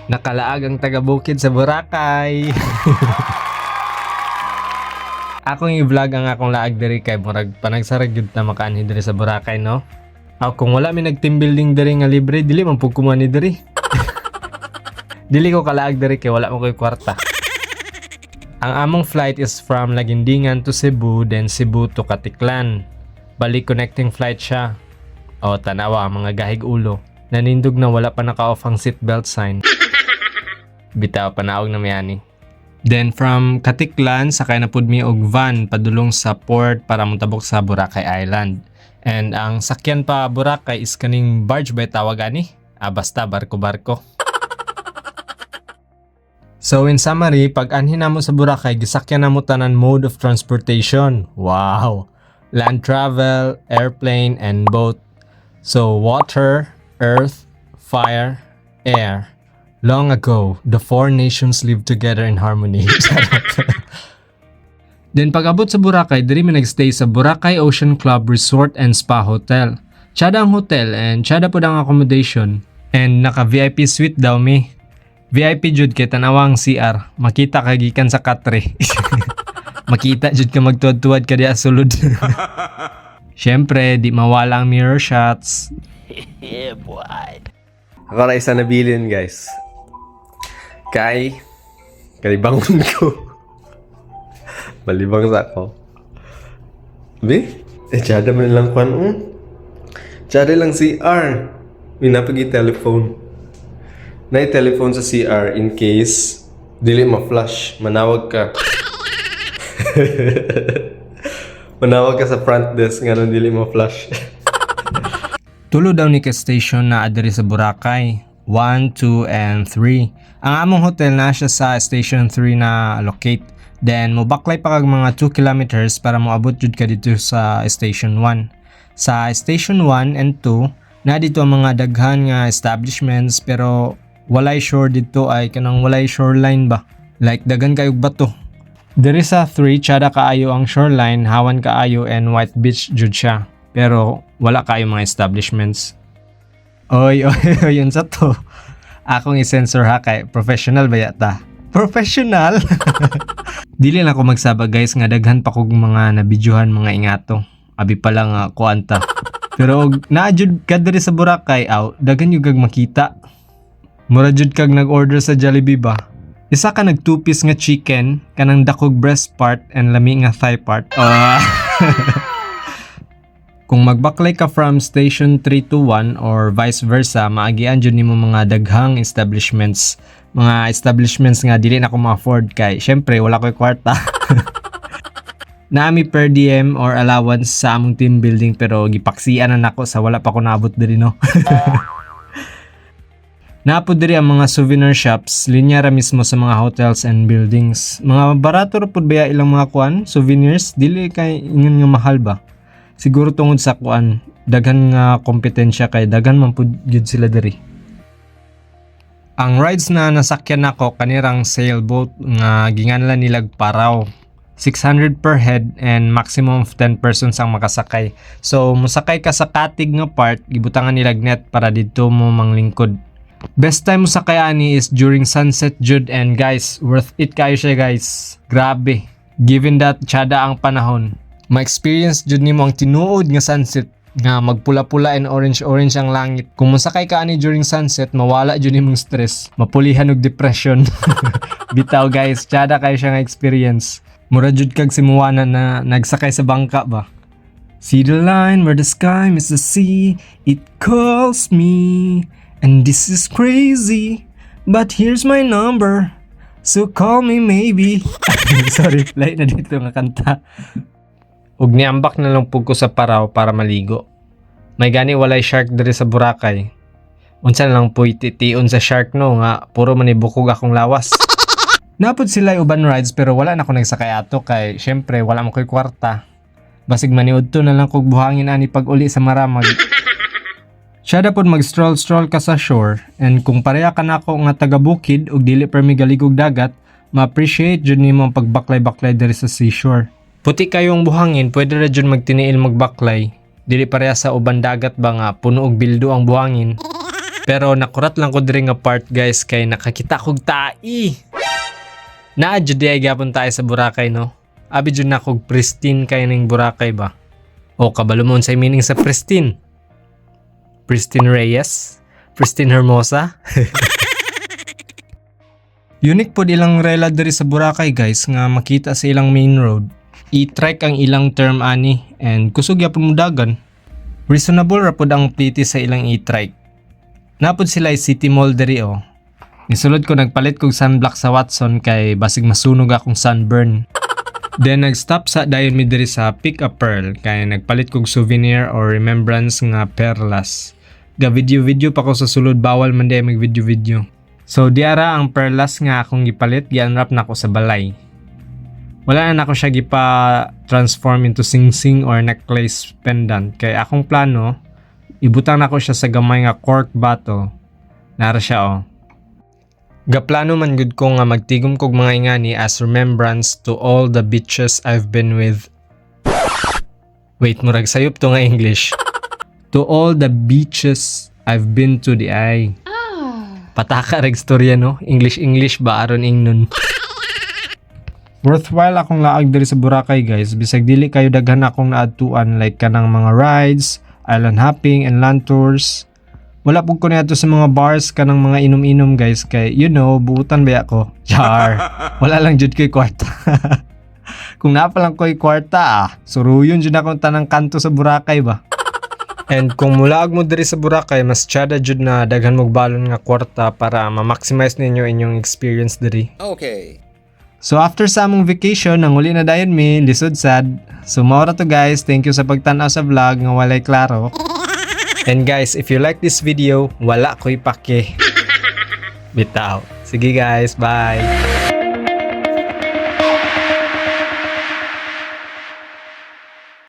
Nakalaag ang taga-bukid sa Boracay. Akong i-vlog ang akong laag diri kay murag panagsarag gyud ta makaanhi diri sa Boracay, no? Aw kung wala mi nag-team building diri nga libre, dili man pud kumani diri. Dili ko kalaag diri kay wala mo koy kwarta. Ang among flight is from Lagindingan to Cebu, then Cebu to Katiklan. Bali connecting flight siya. O tanawa mga gahig ulo. Nanindog na wala pa naka-off ang seatbelt sign. Bitaw panaog na mayani. Then from Katiklan sakay na pud mi og van padulong sa port para motabok sa Boracay Island. And ang sakyan pa Boracay is kaning barge ba tawag ani? Basta barko-barko. So in summary, pag anhin namo sa Boracay, gisakyan namo tanan mode of transportation. Wow! Land travel, airplane, and boat. So water, earth, fire, air. Long ago, the four nations lived together in harmony. Then pag abot sa Boracay, diri mi nagstay sa Boracay Ocean Club Resort and Spa Hotel. Tsada ang hotel and tsada po ang accommodation. And naka VIP suite daw mi. VIP jud kay tanawang CR. Makita ka gikan sa katre. Makita jud ka magtuwad-tuwad ka diya sulod. Syempre, di mawala ang mirror shots. Yeah, boy. Ako na isa na billion, guys. Kalibangon ko. Malibang sa ako. Tsada man lang kwan. Tsada lang CR. Minapagi telephone. Na-telephone sa CR in case dili ma-flush. Manawag ka. Manawag ka sa front desk nga nung dili ma-flush. Tulo daw ni ka station na adiri sa Boracay. 1, 2, and 3. Ang among hotel na siya sa station 3 na allocate. Then mobaklay pa kag mga 2 kilometers para moabot jud ka dito sa station 1. Sa station 1 and 2, na dito ang mga daghan nga establishments pero walay shore dito ay kanang walay shoreline ba. Like daghan kayog bato. Diri sa 3 tsada kaayo ang shoreline, hawan kaayo and white beach jud siya. Pero wala kayo mga establishments. Oy, yun sa to. Akong i-sensor ha kay professional ba yata? Professional? Dili lang ako magsaba guys nga daghan pa kog mga nabidyohan mga ingato. Abi pa lang kuanta. Pero naajud ka diri sa Boracay daghan yung gag makita. Mura jud kag nag-order sa Jollibee ba? Isa ka nag 2-piece nga chicken, kanang dakog breast part and lami nga thigh part. Kung magbaklay ka from station 3 to 1 or vice versa, maagian dyan nimo mga daghang establishments. Mga establishments nga dili na ko ma-afford kay syempre wala ko'y kwarta. Naami per diem or allowance sa among team building pero gipaksian na nako sa wala pa ko naabot diri no. Naapod diri ang mga souvenir shops, linya ra mismo sa mga hotels and buildings. Mga barato ra pud baya ilang mga kuan, souvenirs, dili kay ingon nga mahal ba. Siguro tungod sa kuan, daghan nga kompetensya kay daghan man pud gyud sila diri. Ang rides na nasakyan nako kanirang sailboat nga ginganlan nilag Paraw. 600 per head and maximum of 10 persons ang makasakay. So musakay ka sa katig nga part, gibutangan nilag net para didto mo manglingkod. Best time mo sakay ani is during sunset jud and guys, worth it kayo siya guys. Grabe. Given that tsada ang panahon. Ma-experience jud nimo ang tinuod nga sunset nga magpula-pula and orange-orange ang langit. Kung musakay ka ani during sunset, mawala jud nimong stress, mapulihan og depression. Bitaw guys, tsada kayo siya nga experience. Mura jud kag simuwanan na nagsakay sa bangka ba. See the line where the sky meets the sea, it calls me. And this is crazy, but here's my number, so call me maybe. Sorry, lain na dito nga kanta. Ug niambak na lang pug ko sa Paraw para maligo. May gani walay shark diri sa Boracay. Unsa na lang puy titiun sa shark no nga puro manibukog akong lawas. Napod sila uban rides pero wala na ko nagsakay ato kay syempre wala mo koy kwarta. Basig maniudto na lang kog buhangin ani pag uli sa Maramag. Siya dapat mag-stroll ka sa shore and kung pareha ka na ako nga taga-bukid ug dili per migaligog dagat, ma-appreciate jud nimo ang pagbaklay-baklay diri sa seashore. Puti kayong buhangin, pwede ra jud magtiniil magbaklay. Dili pareha sa uban dagat ba nga puno og bildo ang buhangin. Pero nakurat lang ko diri nga part guys kay nakakita kog tai. Naa jud di ay gapon tayo sa Boracay no. Abi jud na kog pristine kay ning Boracay ba. O kabalo mo sa meaning sa pristine. Pristine Reyes, Pristine Hermosa. Unique po ilang rela diri sa Boracay guys nga makita sa ilang main road. I-trike ang ilang term ani and kusog yapon mo dagan. Reasonable ra pod ang pliti sa ilang i-trike. Napod sila ay City Mall diri o. Nisulod ko nagpalit kog sunblock sa Watson kay basig masunog akong sunburn. Then nag-stop sa dayon mi diri sa Pick a Pearl kay nagpalit kog souvenir or remembrance nga perlas. Ga video pa ko sa sulod bawal man di mag video. So diara ang perlas nga akong gipalit gi-unwrap na ko sa balay. Wala na ako siya gipa-transform into sing-sing or necklace pendant kay akong plano ibutang na ko siya sa gamay nga cork bottle. Nara siya o. Gaplano man gud ko nga magtigom kog mga ingani as remembrance to all the beaches I've been with. Wait, murag sayop to nga English. To all the beaches I've been to di ay. Pataka reg storya no? English ba aron ingnon. Worthwhile akong laag diri sa Boracay guys bisag dili kayo daghan akong naadtuan like kanang mga rides, island hopping and land tours. Wala pug ko niadto sa mga bars kanang mga inom-inom guys kay you know buutan ba ako. Char. Wala lang jud koy kwarta. Kung napa lang koy kwarta suruyon jud akong tanang kanto sa Boracay ba. And kung mulaag mo diri sa Boracay mas tiyada jud na daghan mog balon nga kwarta para ma-maximize ninyo inyong experience diri. Okay. So after sa among vacation, nang uli na dayon mi, lisod sad. So maura to guys, thank you sa pagtan-aw sa vlog nga walay klaro. And guys, if you like this video, wala ko'y pake. Bitaw. Sige guys, bye!